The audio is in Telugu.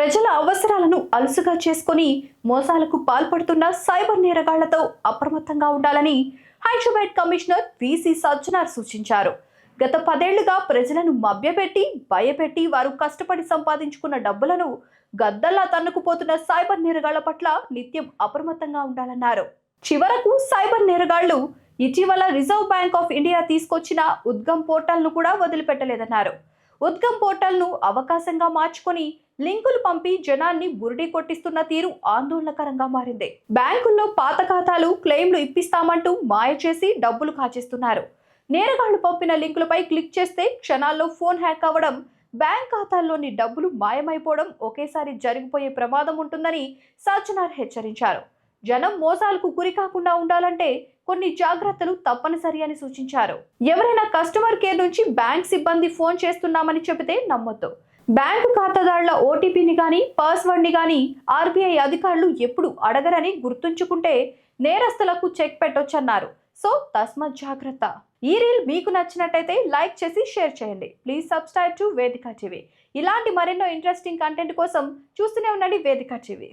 ప్రజల అవసరాలను అలుసుగా చేసుకొని మోసాలకు పాల్పడుతున్న సైబర్ నేరగాళ్లతో అప్రమత్తంగా ఉండాలని హైదరాబాద్ కమిషనర్ విసి సజ్జనార్ సూచించారు. గత 10 ఏళ్లుగా ప్రజలను మభ్యపెట్టి భయపెట్టి వారు కష్టపడి సంపాదించుకున్న డబ్బులను గద్దల్లా తన్నుకుపోతున్న సైబర్ నేరగాళ్ల పట్ల నిత్యం అప్రమత్తంగా ఉండాలన్నారు. చివరకు సైబర్ నేరగాళ్లు ఇటీవల రిజర్వ్ బ్యాంక్ ఆఫ్ ఇండియా తీసుకొచ్చిన ఉద్గమ్ పోర్టల్ను కూడా వదిలిపెట్టలేదన్నారు. ఉద్గమ్ పోర్టల్ను అవకాశంగా మార్చుకొని లింకులు పంపి జనాన్ని బురిడి కొట్టిస్తున్న తీరు ఆందోళనకరంగా మారింది. బ్యాంకుల్లో పాత ఖాతాలు క్లెయిమ్లు ఇప్పిస్తామంటూ మాయ చేసి డబ్బులు కాజేస్తున్నారు. నేరగాళ్లు పంపిన లింకులపై క్లిక్ చేస్తే క్షణాల్లో ఫోన్ హ్యాక్ అవ్వడం, బ్యాంక్ ఖాతాల్లోని డబ్బులు మాయమైపోవడం ఒకేసారి జరిగిపోయే ప్రమాదం ఉంటుందని సజ్జనార్ హెచ్చరించారు. జనం మోసాలకు గురి కాకుండా ఉండాలంటే కొన్ని జాగ్రత్తలు తప్పనిసరి అని సూచించారు. ఎవరైనా కస్టమర్ కేర్ నుంచి బ్యాంక్ సిబ్బంది ఫోన్ చేస్తున్నామని చెబితే నమ్మొద్దు. బ్యాంకు ఖాతాదారుల ఓటీపీని గాని పాస్వర్డ్ ని గాని ఆర్బీఐ అధికారులు ఎప్పుడు అడగరని గుర్తుంచుకుంటే నేరస్తులకు చెక్ పెట్టొచ్చన్నారు. సో తస్మత్ జాగ్రత్త. ఈ రీల్ మీకు నచ్చినట్టయితే లైక్ చేసి షేర్ చేయండి. ప్లీజ్ సబ్స్క్రైబ్ టు వేదిక టీవీ. ఇలాంటి మరెన్నో ఇంట్రెస్టింగ్ కంటెంట్ కోసం చూస్తూనే ఉండండి వేదిక టీవీ.